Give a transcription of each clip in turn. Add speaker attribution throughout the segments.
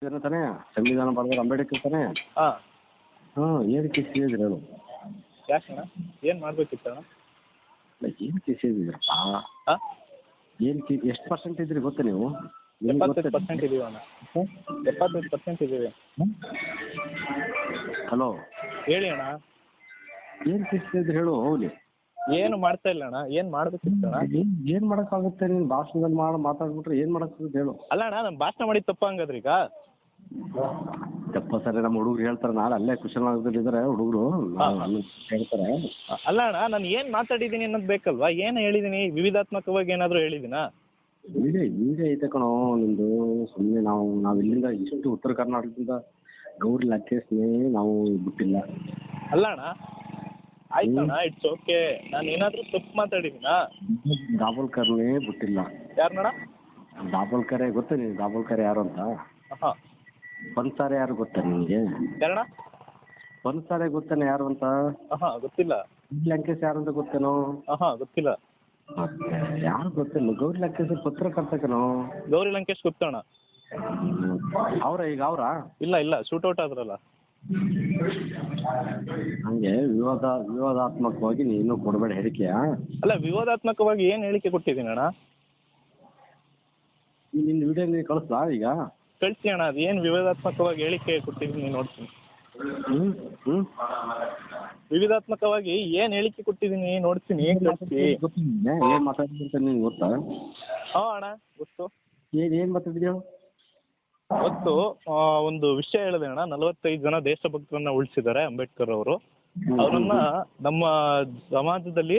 Speaker 1: ಇದನ್ನ ತಾನೇ ಸಂವಿಧಾನ ಬರೆದ್ರೆ ಅಂಬೇಡ್ಕರ್ ತಾನೇ.
Speaker 2: ಹಾಂ
Speaker 1: ಹಾಂ, ಏನು ಕೇಸ್ ಹೇಳಿದ್ರಿ ಹೇಳು.
Speaker 2: ಯಾಕಣ್ಣ ಏನು ಮಾಡಬೇಕಿತ್ತಣ್ಣ?
Speaker 1: ಏನು ಕೇಸ್ ಹೇಳಿದ್ರಪ್ಪ?
Speaker 2: ಹಾಂ
Speaker 1: ಏನು ಎಷ್ಟು ಪರ್ಸೆಂಟ್ ಇದ್ರಿ ಗೊತ್ತಾ ನೀವು?
Speaker 2: 75% ಇದೀವಿ ಅಣ್ಣ. 75% ಇದೀವಿ.
Speaker 1: ಹಲೋ,
Speaker 2: ಹೇಳಿ ಅಣ್ಣ.
Speaker 1: ಏನು ಕೇಸ್ ಹೇಳಿದ್ರಿ ಹೇಳು. ಹೌದು,
Speaker 2: ಏನು ಮಾಡ್ತಾ ಇಲ್ಲ ಅಣ್ಣ. ಏನು ಮಾಡಬೇಕಿತ್ತಣ್ಣ?
Speaker 1: ಏನು ಮಾಡೋಕ್ಕಾಗುತ್ತೆ? ನೀನು ಭಾಷಣದಲ್ಲಿ ಮಾತಾಡ್ಬಿಟ್ರೆ ಏನು ಮಾಡೋಕ್ಕಾಗುತ್ತೆ ಹೇಳು.
Speaker 2: ಅಲ್ಲ ಅಣ್ಣ, ನಾನು ಭಾಷಣ ಮಾಡಿದ್ದು ತಪ್ಪ ಹಂಗಾದ್ರೆ ಈಗ?
Speaker 1: ತಪ್ಪ ಸರಿ, ನಮ್ಮ ಹುಡುಗರು ಹೇಳ್ತಾರೆ. ನಾಳೆ ಅಲ್ಲೇ ಕುಶಲನಗರದಲ್ಲಿದ್ದಾರೆ ಹುಡುಗರು, ಹೇಳ್ತಾರೆ.
Speaker 2: ಅಲ್ಲ ಅಣ್ಣ, ನಾನು ಏನು ಮಾತಾಡಿದ್ದೀನಿ ಅನ್ನೋದು ಬೇಕಲ್ವಾ? ಏನು ಹೇಳಿದ್ದೀನಿ? ವಿವಿಧಾತ್ಮಕವಾಗಿ ಏನಾದರೂ ಹೇಳಿದ್ದೀನಾ?
Speaker 1: ವಿಡಿಯೋ ಐತೆ ಕಣೋ ನಿಮ್ಮದು. ಸುಮ್ಮನೆ ನಾವು ಇಲ್ಲಿಂದ ಇಷ್ಟು ಉತ್ತರ ಕರ್ನಾಟಕದಿಂದ ಗೌರಿ ಲಂಕೇಶ್ನೇ ನಾವು ಬಿಟ್ಟಿಲ್ಲ.
Speaker 2: ಅಲ್ಲ ಅಣ್ಣ, ಆಯ್ತಣ್ಣ, ಇಟ್ಸ್ ಓಕೆ. ನಾನು ಏನಾದರೂ ತಪ್ಪು ಮಾತಾಡಿದ್ದೀನಾ?
Speaker 1: ದಾಬೋಲ್ಕರ್ನೇ ಬಿಟ್ಟಿಲ್ಲ.
Speaker 2: ಯಾರಣ್ಣ?
Speaker 1: ದಾಬೋಲ್ಕರೇ ಗೊತ್ತಾ ನಿನಗೆ? ದಾಬೋಲ್ಕರ್ ಯಾರು ಅಂತ?
Speaker 2: ಹಾಂ.
Speaker 1: ಪನ್ಸಾರೆ ಯಾರು ಗೊತ್ತಾ ನಿನಗೆ?
Speaker 2: ಯಾರಣ್ಣ?
Speaker 1: ಪನ್ಸಾರೆ ಗೊತ್ತಾನೆ ಯಾರು ಅಂತ?
Speaker 2: ಹಾಂ, ಗೊತ್ತಿಲ್ಲ.
Speaker 1: ಲಂಕೇಶ್ ಯಾರು ಅಂತ ಗೊತ್ತೇನೋ?
Speaker 2: ಹಾಂ, ಗೊತ್ತಿಲ್ಲ.
Speaker 1: ಮತ್ತೆ ಯಾರು ಗೊತ್ತಿಲ್ಲ? ಗೌರಿ ಲಂಕೇಶ್ ಪತ್ರಕರ್ತಕನೋ.
Speaker 2: ಗೌರಿ ಲಂಕೇಶ್ ಗೊತ್ತಣ್ಣ.
Speaker 1: ಈಗ ಅವರಾ?
Speaker 2: ಇಲ್ಲ, ಶೂಟೌಟ್ ಆದ್ರಲ್ಲ.
Speaker 1: ಹಂಗೆ ವಿವಾದಾತ್ಮಕವಾಗಿ ನೀನು ಕೊಡಬೇಡ ಹೇಳಿಕೆಯ.
Speaker 2: ಅಲ್ಲ, ವಿವಾದಾತ್ಮಕವಾಗಿ ಏನು ಹೇಳಿಕೆ ಕೊಟ್ಟಿದ್ದೀನಿ ಅಣ್ಣ?
Speaker 1: ನಿನ್ನ ವಿಡಿಯೋ ನೀನು ಕಳಿಸ್ಲಾ ಈಗ?
Speaker 2: ಕಳಿಸಿ ಅಣ್ಣ. ಅದು ಏನು ವಿವಾದಾತ್ಮಕವಾಗಿ ಹೇಳಿಕೆ ಕೊಟ್ಟಿದ್ದೀನಿ ನೋಡ್ತೀನಿ. ವಿವಾದಾತ್ಮಕವಾಗಿ ಏನು ಹೇಳಿಕೆ ಕೊಟ್ಟಿದ್ದೀನಿ ನೋಡ್ತೀನಿ. ಕಳಿಸಿ.
Speaker 1: ಏನು ಮಾತಾಡಿದ್ರಿ ಅಂತ ನಿನ್ಗೆ ಗೊತ್ತಾ?
Speaker 2: ಹಾಂ ಅಣ್ಣ, ಗೊತ್ತು.
Speaker 1: ಏನು ಮಾತಾಡಿದ್ಯೋ?
Speaker 2: ಗೊತ್ತು. ಒಂದು ವಿಷಯ ಹೇಳಿದೆ ಅಣ್ಣ. 45 ಜನ ದೇಶಭಕ್ತರನ್ನ ಉಳಿಸಿದ್ದಾರೆ ಅಂಬೇಡ್ಕರ್ ಅವರು. ಅವರನ್ನ ನಮ್ಮ ಸಮಾಜದಲ್ಲಿ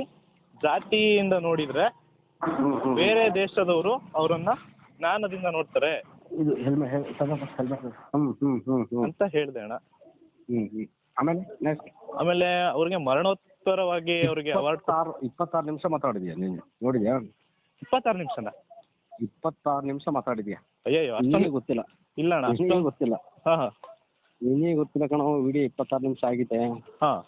Speaker 2: ಜಾತಿಯಿಂದ ನೋಡಿದ್ರೆ ಬೇರೆ ದೇಶದವರು ಅವರನ್ನ ಜ್ಞಾನದಿಂದ ನೋಡ್ತಾರೆ ಅಂತ ಹೇಳಿದೆ ಅಣ್ಣ. ಆಮೇಲೆ ಅವ್ರಿಗೆ ಮರಣೋತ್ತರವಾಗಿ ಅವ್ರಿಗೆ ಅವಾರ್ಡ್.
Speaker 1: 26 ನಿಮಿಷ ಮಾತಾಡಿದ್ಯಾ ನೀನು? ನೋಡಿದ್ಯಾ?
Speaker 2: 26 ನಿಮಿಷನ?
Speaker 1: 26 ನಿಮಿಷ ಮಾತಾಡಿದ್ಯಾ?
Speaker 2: ಅಯ್ಯೋ,
Speaker 1: ಅಷ್ಟೊಂದು ಗೊತ್ತಿಲ್ಲ.
Speaker 2: ಇಲ್ಲ ಅಣ್ಣ,
Speaker 1: ಅಷ್ಟೊಂದು ಗೊತ್ತಿಲ್ಲ.
Speaker 2: ಹಾಂ ಹಾಂ,
Speaker 1: ನಿನಗೆ ಗೊತ್ತಿಲ್ಲ ಕಣೋ. ವಿಡಿಯೋ 26 ನಿಮಿಷ ಆಗಿದೆ.
Speaker 2: ಹಾಂ.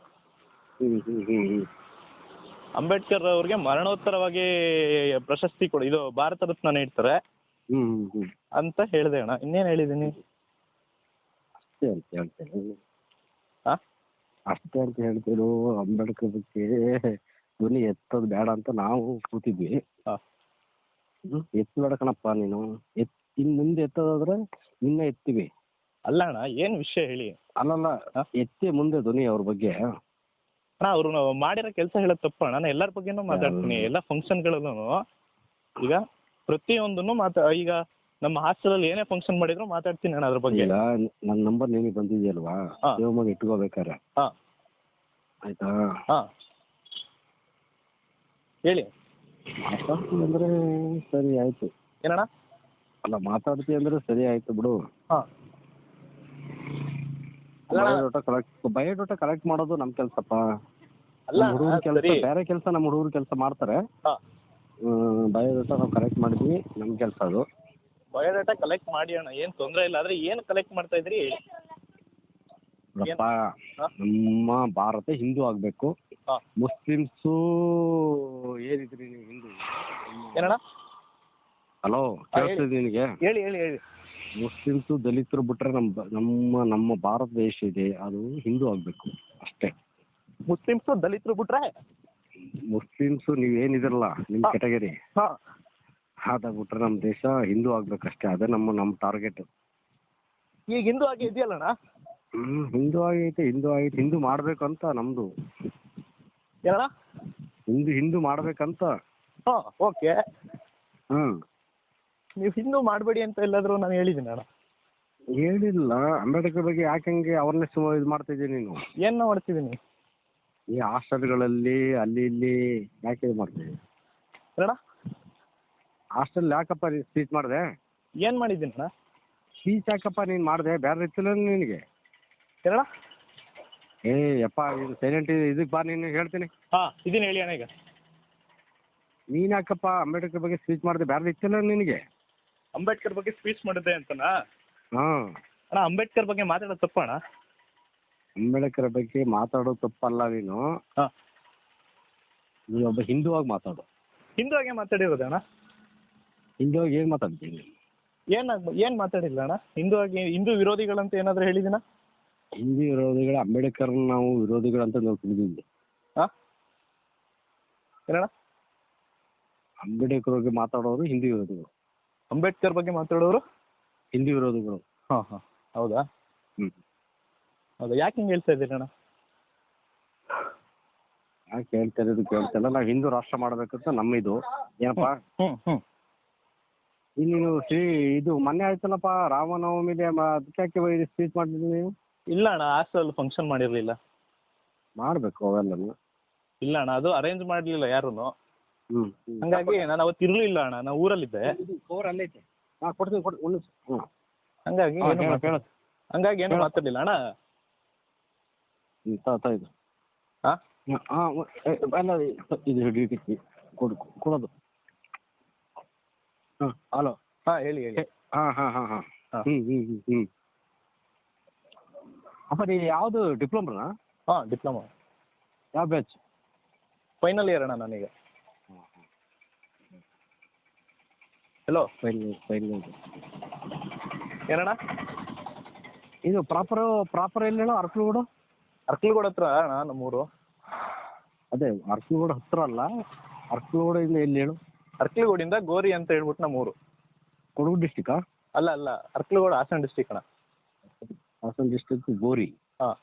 Speaker 2: ಅಂಬೇಡ್ಕರ್ ಅವ್ರಿಗೆ ಮರಣೋತ್ತರವಾಗಿ ಪ್ರಶಸ್ತಿ ಕೊಡಿ, ಇದು ಭಾರತ ರತ್ನ ನೀಡ್ತಾರೆ ಅಂತ ಹೇಳಿದೆ ಅಣ್ಣ. ಇನ್ನೇನು ಹೇಳಿದ್ದೀನಿ?
Speaker 1: ಅಷ್ಟೇ ಅಂತ ಹೇಳ್ತೇನೆ.
Speaker 2: ಹಾಂ,
Speaker 1: ಅಷ್ಟೇ ಅಂತ ಹೇಳ್ತೇನೆ. ಅಂಬೇಡ್ಕರ್ ಬಗ್ಗೆ ಧ್ವನಿ ಎತ್ತೋದು ಬೇಡ ಅಂತ ನಾವು ಕೂತಿದ್ವಿ.
Speaker 2: ಹಾಂ.
Speaker 1: ಎತ್ತಬೇಡ ಕಣಪ್ಪ ನೀನು. ಇನ್ನು ಮುಂದೆ ಎತ್ತೋದಾದ್ರೆ ನಿನ್ನೆ ಎತ್ತೀವಿ.
Speaker 2: ಅಲ್ಲ ಅಣ್ಣ, ಏನು ವಿಷಯ ಹೇಳಿ.
Speaker 1: ಅಲ್ಲಲ್ಲ, ಎತ್ತಿ ಮುಂದೆ ಧ್ವನಿ ಅವ್ರ ಬಗ್ಗೆ.
Speaker 2: ಅಣ್ಣ, ಅವರು ಮಾಡಿರೋ ಕೆಲಸ ಹೇಳೋದು ತಪ್ಪು ಅಣ್ಣ. ನಾನು ಎಲ್ಲರ ಬಗ್ಗೆನೂ ಮಾತಾಡ್ತೀನಿ. ಎಲ್ಲ ಫಂಕ್ಷನ್ಗಳಲ್ಲೂ ಈಗ ಪ್ರತಿಯೊಂದನ್ನು ಈಗ ನಮ್ಮ ಹಾಸ್ಟೆಲಲ್ಲಿ ಏನೇ ಫಂಕ್ಷನ್ ಮಾಡಿದ್ರು ಮಾತಾಡ್ತೀನಿ ಅಣ್ಣ ಅದ್ರ ಬಗ್ಗೆ.
Speaker 1: ಈಗ ನನ್ನ ನಂಬರ್ ನಿನಗೆ ಬಂದಿದೆಯಲ್ವಾ? ಸೇವ್ ಮಾಡಿ ಇಟ್ಕೋಬೇಕಾರೆ.
Speaker 2: ಹಾಂ,
Speaker 1: ಆಯ್ತಾ?
Speaker 2: ಹಾಂ, ಹೇಳಿ.
Speaker 1: ಮಾತಾಡ್ತೀವಿ ಅಂದ್ರೆ ಸರಿ ಆಯ್ತು.
Speaker 2: ಏನಣ್ಣ?
Speaker 1: ಅಲ್ಲ, ಮಾತಾಡ್ತೀವಿ ಅಂದ್ರೆ ಸರಿ ಆಯ್ತು ಬಿಡು.
Speaker 2: ಹಾಂ.
Speaker 1: ಬಯೋಡಾಟಾ ಕಲೆಕ್ಟ್ ಮಾಡೋದು ನಮ್ಮ ಕೆಲಸಪ್ಪ.
Speaker 2: ಅಲ್ಲ,
Speaker 1: ಹುಡುಗರ ಕೆಲಸ ಬೇರೆ ಕೆಲಸ. ನಮ್ಮ ಹುಡುಗರು ಕೆಲಸ ಮಾಡ್ತಾರೆ. ಬಯೋಡಾಟಾ ನಾವು ಕಲೆಕ್ಟ್ ಮಾಡಿದ್ವಿ, ನಮ್ಮ ಕೆಲಸ ಅದು.
Speaker 2: ಬಯೋಡಾಟಾ ಕಲೆಕ್ಟ್ ಮಾಡಿ ಅಣ್ಣ, ಏನು ತೊಂದರೆ ಇಲ್ಲ. ಆದರೆ ಏನು ಕಲೆಕ್ಟ್ ಮಾಡ್ತಾ ಇದ್ರಿ?
Speaker 1: ನಮ್ಮ ಭಾರತ ಹಿಂದೂ ಆಗಬೇಕು. ಮುಸ್ಲಿಮ್ಸು ಏನಿದ್ರಿ ನೀವು ಹಿಂದೂ?
Speaker 2: ಏನಣ್ಣ?
Speaker 1: ಹಲೋ, ಕೇಳ್ತಿದ್ದೆ ನಿನಗೆ?
Speaker 2: ಹೇಳಿ ಹೇಳಿ ಹೇಳಿ.
Speaker 1: ಮುಸ್ಲಿಮ್ಸು ದಲಿತರು ಬಿಟ್ರೆ ನಮ್ಮ ಭಾರತ ದೇಶ ಇದೆ, ಅದು ಹಿಂದೂ ಆಗಬೇಕು ಅಷ್ಟೇ.
Speaker 2: ಮುಸ್ಲಿಮ್ಸು ದಲಿತರು ಬಿಟ್ರೆ?
Speaker 1: ಮುಸ್ಲಿಮ್ಸು ನೀವೇನಿದಿರಲ್ಲ ನಿಮ್ಮ ಕೆಟಗರಿ, ಅದಾಗ್ಬಿಟ್ರೆ ನಮ್ಮ ದೇಶ ಹಿಂದೂ ಆಗ್ಬೇಕಷ್ಟೇ. ಅದೇ ನಮ್ಮ ಟಾರ್ಗೆಟ್.
Speaker 2: ಈಗ ಹಿಂದೂ ಆಗಿ ಇದೆಯಲ್ಲಣ್ಣ?
Speaker 1: ಹಿಂದೂ ಆಗೈತೆ. ಹಿಂದೂ ಮಾಡ್ಬೇಕು ಅಂತ ನಮ್ದು.
Speaker 2: ಏನಣ್ಣ?
Speaker 1: ಹಿಂದೂ ಮಾಡ್ಬೇಕಂತ.
Speaker 2: ಹಾಂ, ಓಕೆ.
Speaker 1: ಹ್ಮ್,
Speaker 2: ನೀವು ಹಿಂದೂ ಮಾಡಬೇಡಿ ಅಂತ ಎಲ್ಲಾದರೂ ನಾನು ಹೇಳಿದ್ದೀನಿ ಅಣ್ಣ?
Speaker 1: ಹೇಳಿಲ್ಲ. ಅಂಬೇಡ್ಕರ್ ಬಗ್ಗೆ ಯಾಕೆ ಅವೇರ್ನೆಸ್ ಇದು ಮಾಡ್ತಾ ಇದ್ದೀನಿ ನೀನು?
Speaker 2: ಏನು ಮಾಡ್ತಿದ್ದೀನಿ?
Speaker 1: ಈ ಹಾಸ್ಟೆಲ್ಗಳಲ್ಲಿ ಅಲ್ಲಿ ಇಲ್ಲಿ ಯಾಕೆ ಇದು ಮಾಡ್ತೀವಿ?
Speaker 2: ಅಣ್ಣ,
Speaker 1: ಹಾಸ್ಟೆಲ್ ಯಾಕಪ್ಪ ಸ್ಪೀಚ್ ಮಾಡಿದೆ?
Speaker 2: ಏನು ಮಾಡಿದ್ದೀನಿ ಅಣ್ಣ?
Speaker 1: ಸ್ಪೀಚ್ ಯಾಕಪ್ಪ ನೀನು ಮಾಡಿದೆ? ಬೇರೆ ಇತ್ತಿಲ್ಲ ನಿನಗೆ?
Speaker 2: ಏನಣ್ಣ?
Speaker 1: ಯಪ್ಪ, ಇದು ಸೈಲೆಂಟ್ ಇದಕ್ಕೆ ಬಾ, ನೀನು ಹೇಳ್ತೀನಿ.
Speaker 2: ಹಾಂ, ಇದೀನಿ, ಹೇಳಿ ಅಣ್ಣ. ಈಗ
Speaker 1: ನೀನು ಯಾಕಪ್ಪ ಅಂಬೇಡ್ಕರ್ ಬಗ್ಗೆ ಸ್ಪೀಚ್ ಮಾಡಿದೆ? ಬೇರೆ ಇತ್ತಿಲ್ಲ ನಿನಗೆ?
Speaker 2: ಅಂಬೇಡ್ಕರ್ ಬಗ್ಗೆ ಸ್ಪೀಚ್ ಮಾಡಿದ್ದೆ ಅಂತನಾ?
Speaker 1: ಹಾಂ
Speaker 2: ಅಣ್ಣ, ಅಂಬೇಡ್ಕರ್ ಬಗ್ಗೆ ಮಾತಾಡೋದು ತಪ್ಪ ಅಣ್ಣ?
Speaker 1: ಅಂಬೇಡ್ಕರ್ ಬಗ್ಗೆ ಮಾತಾಡೋದು ತಪ್ಪಲ್ಲ. ನೀನೊಬ್ಬ ಹಿಂದೂ ಆಗಿ ಮಾತಾಡು.
Speaker 2: ಹಿಂದೂ ಆಗಿ ಮಾತಾಡಿರೋದು ಅಣ್ಣ?
Speaker 1: ಹಿಂದೂ ಆಗಿ ಏನು ಮಾತಾಡ್ತೀನಿ?
Speaker 2: ಏನು ಮಾತಾಡಿಲ್ಲ ಅಣ್ಣ? ಹಿಂದೂ ವಿರೋಧಿಗಳಂತ ಏನಾದರೂ ಹೇಳಿದಿನ?
Speaker 1: ಹಿಂದೂ ವಿರೋಧಿಗಳು ಅಂಬೇಡ್ಕರ್ ನಾವು ವಿರೋಧಿಗಳಂತ ನಾವು ತಿಳಿದಿದ್ವಿ.
Speaker 2: ಹಾಂ ಏನಣ್ಣ?
Speaker 1: ಅಂಬೇಡ್ಕರ್ ಬಗ್ಗೆ ಮಾತಾಡೋರು ಹಿಂದೂ ವಿರೋಧಿಗಳು.
Speaker 2: ಅಂಬೇಡ್ಕರ್ ಬಗ್ಗೆ ಮಾತಾಡೋರು
Speaker 1: ಹಿಂದೂ ವಿರೋಧಿಗಳು.
Speaker 2: ಹಾಂ ಹಾಂ ಹೌದಾ? ಹೌದಾ, ಯಾಕೆ ಹಿಂಗೆ ಹೇಳ್ತಾ ಇದ್ದೀರಿ ಅಣ್ಣ?
Speaker 1: ಯಾಕೆ ಹೇಳ್ತಾ ಇರೋದು ಕೇಳ್ತಿಲ್ಲ. ನಾವು ಹಿಂದೂ ರಾಷ್ಟ್ರ ಮಾಡಬೇಕಂತ ನಮ್ಮಿದು ಏನಪ್ಪ. ಇಲ್ಲಿ ನೀವು ಇದು ಮೊನ್ನೆ ಆಯ್ತಲ್ಲಪ್ಪ ರಾಮನವಮಿಲಿ, ಅದಕ್ಕೆ ಯಾಕೆ ಸ್ಪೀಚ್ ಮಾಡಿದ್ರಿ ನೀವು?
Speaker 2: ಇಲ್ಲ ಅಣ್ಣ, ಹಾಸ್ಟೆಲ್ ಫಂಕ್ಷನ್ ಮಾಡಿರಲಿಲ್ಲ.
Speaker 1: ಮಾಡಬೇಕು ಅವೆಲ್ಲನು.
Speaker 2: ಇಲ್ಲ ಅಣ್ಣ, ಅದು ಅರೇಂಜ್ ಮಾಡಲಿಲ್ಲ ಯಾರೂ.
Speaker 1: ಹ್ಞೂ
Speaker 2: ಹಂಗಾಗಿ ನಾನು ಅವತ್ತು ಇರಲಿಲ್ಲ ಅಣ್ಣ, ನಾನು ಊರಲ್ಲಿದ್ದೆ.
Speaker 1: ಅಲ್ಲೈತೆ. ಹಾಂ ಕೊಡ್ತೀನಿ
Speaker 2: ಹಂಗಾಗಿ ಹಂಗಾಗಿ ಏನು ಮಾತಾಡಲಿಲ್ಲ ಅಣ್ಣ.
Speaker 1: ಇದು
Speaker 2: ಹಾಂ
Speaker 1: ಹಾಂ ಅಲ್ಲ ಇದು ಹಿಡಿದು ಕೊಡೋದು. ಹಾಂ ಹಲೋ.
Speaker 2: ಹಾಂ ಹೇಳಿ ಹೇಳಿ.
Speaker 1: ಹಾಂ ಹಾಂ ಹಾಂ ಹಾಂ ಹ್ಞೂ ಅಪ್ಪ ನೀವು ಯಾವುದು ಡಿಪ್ಲೊಮಾ?
Speaker 2: ಹಾಂ ಡಿಪ್ಲೊಮಾ.
Speaker 1: ಯಾವ ಬ್ಯಾಚ್?
Speaker 2: ಫೈನಲ್ ಇಯರ್ ಅಣ್ಣ ನಾನೀಗ. ಹಲೋ
Speaker 1: ಫೈನಲ್
Speaker 2: ಏನಣ್ಣ?
Speaker 1: ಇದು ಪ್ರಾಪರ್ ಎಲ್ಲಿ ಹೇಳೋ? ಅರಕಲಗೂಡು
Speaker 2: ಹತ್ರ ಅಣ್ಣ ನಮ್ಮೂರು.
Speaker 1: ಅದೇ ಅರಕಲಗೂಡು ಹತ್ರ ಅಲ್ಲ, ಅರಕಲಗೂಡಿಂದ ಎಲ್ಲಿ ಹೇಳು?
Speaker 2: ಅರ್ಕಲಗೂಡಿಂದ ಗೋರಿ ಅಂತ ಹೇಳ್ಬಿಟ್ಟು ನಮ್ಮೂರು.
Speaker 1: ಕೊಡಗು ಡಿಸ್ಟಿಕಾ?
Speaker 2: ಅಲ್ಲ ಅರ್ಕಲಗೂಡು ಹಾಸನ ಡಿಸ್ಟಿಕ್ ಅಣ್ಣ.
Speaker 1: ಹಾಸನ ಡಿಸ್ಟಿಕ್ ಗೋರಿ.
Speaker 2: ಹಾಂ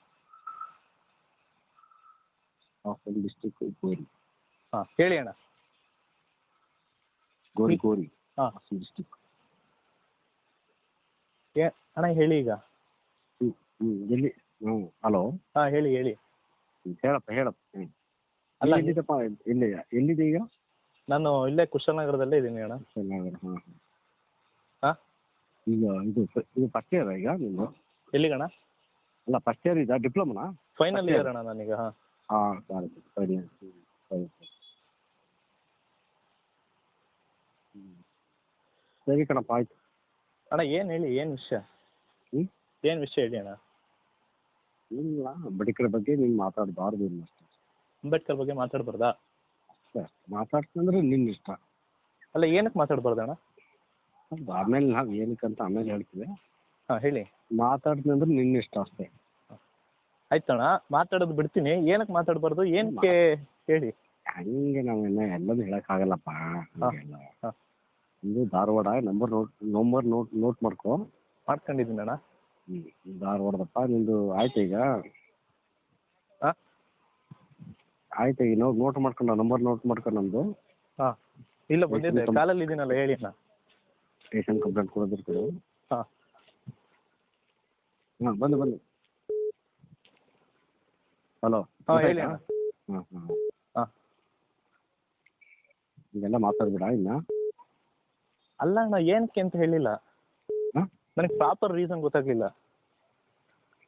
Speaker 1: ಹಾಸನ ಡಿಸ್ಟಿಕ್ ಗೋರಿ.
Speaker 2: ಹಾಂ ಹೇಳಿ ಅಣ್ಣ.
Speaker 1: ಗೋರಿ
Speaker 2: ಹಾಂ
Speaker 1: ಹಾಸನ ಡಿಸ್ಟಿಕ್.
Speaker 2: ಅಣ್ಣ ಹೇಳಿ ಈಗ.
Speaker 1: ಎಲ್ಲಿ? ಹಲೋ.
Speaker 2: ಹಾಂ ಹೇಳಿ
Speaker 1: ಹೇಳಪ್ಪ.
Speaker 2: ಅಲ್ಲ
Speaker 1: ಎಲ್ಲಿದಪ್ಪ? ಎಲ್ಲಿದೆ ಈಗ?
Speaker 2: ನಾನು ಇಲ್ಲೇ ಕುಶಾಲನಗರದಲ್ಲೇ ಇದ್ದೀನಿ ಅಣ್ಣ.
Speaker 1: ಕುಶಾಲನಗರ. ಹಾಂ
Speaker 2: ಹಾಂ
Speaker 1: ಈಗ ಇದು ಫಸ್ಟ್ ಇಯರ್ ಈಗ ನೀನು?
Speaker 2: ಎಲ್ಲಿಗಣ್ಣ?
Speaker 1: ಅಲ್ಲ ಫಸ್ಟ್ ಇಯರ್ ಇದಾ ಡಿಪ್ಲೊಮಾ?
Speaker 2: ಫೈನಲ್ ಇಯರ್ ಅಣ್ಣ ನಾನೀಗ.
Speaker 1: ಹಾಂ ಸರಿ. ಸರಿ ಕಣಪ್ಪ, ಆಯ್ತು.
Speaker 2: ಅಣ್ಣ ಏನು ಹೇಳಿ, ಏನು ವಿಷಯ? ಏನು ವಿಷಯ ಹೇಳಿ ಅಣ್ಣ.
Speaker 1: ಇಲ್ಲ, ಅಂಬೇಡ್ಕರ್ ಬಗ್ಗೆ ನೀನು ಮಾತಾಡಬಾರ್ದು ಅಷ್ಟೇ.
Speaker 2: ಅಂಬೇಡ್ಕರ್ ಬಗ್ಗೆ ಮಾತಾಡ್ಬಾರ್ದಾ?
Speaker 1: ಅಷ್ಟೇ, ಮಾತಾಡ್ತಂದ್ರೆ ನಿನ್ನ ಇಷ್ಟ.
Speaker 2: ಅಲ್ಲ ಏನಕ್ಕೆ ಮಾತಾಡ್ಬಾರ್ದು ಅಣ್ಣ?
Speaker 1: ಆಮೇಲೆ ನಾವು ಏನಕ್ಕಂತ ಆಮೇಲೆ ಹೇಳ್ತೀವಿ.
Speaker 2: ಹಾಂ ಹೇಳಿ.
Speaker 1: ಮಾತಾಡ್ತೀನಿ ಅಂದ್ರೆ ನಿನ್ನ ಇಷ್ಟ ಅಷ್ಟೇ.
Speaker 2: ಆಯ್ತಣ್ಣ, ಮಾತಾಡೋದು ಬಿಡ್ತೀನಿ. ಏನಕ್ಕೆ ಮಾತಾಡಬಾರ್ದು, ಏನಕ್ಕೆ ಹೇಳಿ.
Speaker 1: ಹಂಗೆ ನಾವೆಲ್ಲ ಎಲ್ಲನೂ ಹೇಳೋಕ್ಕಾಗಲ್ಲಪ್ಪ. ಹಂಗೆಲ್ಲ
Speaker 2: ಹಾಂ
Speaker 1: ಇದು ಧಾರವಾಡ ನಂಬರ್ ನೋಟ್ ಮಾಡ್ಕೊ.
Speaker 2: ಮಾಡ್ಕೊಂಡಿದ್ದೀನಿ ಅಣ್ಣ.
Speaker 1: ಧಾರವಾಡದಪ್ಪ ನಿಂದು. ಆಯ್ತು ಈಗ?
Speaker 2: ಹಾಂ
Speaker 1: ಆಯ್ತು ಈಗ ನೋಟ್ ಮಾಡ್ಕೊಂಡು ನಂಬರ್ ನೋಟ್ ಮಾಡ್ಕೊಂಡು ನಮ್ಮದು.
Speaker 2: ಹಾಂ ಇಲ್ಲ ಬಂದಿದ್ದೆ, ಕಾಲಲ್ಲಿ ಇದ್ದೀನಲ್ಲ, ಹೇಳಿ ಅಣ್ಣ.
Speaker 1: ಸ್ಟೇಷನ್ ಕಂಪ್ಲೇಂಟ್ ಕೊಡೋದಿರ್ತದೆ.
Speaker 2: ಹಾಂ
Speaker 1: ಹಾಂ ಬಂದು ಹಲೋ.
Speaker 2: ಹಾಂ ಹೇಳಿ ಅಣ್ಣ.
Speaker 1: ಹಾಂ
Speaker 2: ಹಾಂ
Speaker 1: ಈಗೆಲ್ಲ ಮಾತಾಡ್ಬೇಡ ಇನ್ನು.
Speaker 2: ಅಲ್ಲ ಅಣ್ಣ, ಏನಕ್ಕೆ ಅಂತ ಹೇಳಿಲ್ಲ.
Speaker 1: ಹಾಂ
Speaker 2: ನನಗೆ ಪ್ರಾಪರ್ ರೀಸನ್ ಗೊತ್ತಾಗಲಿಲ್ಲ.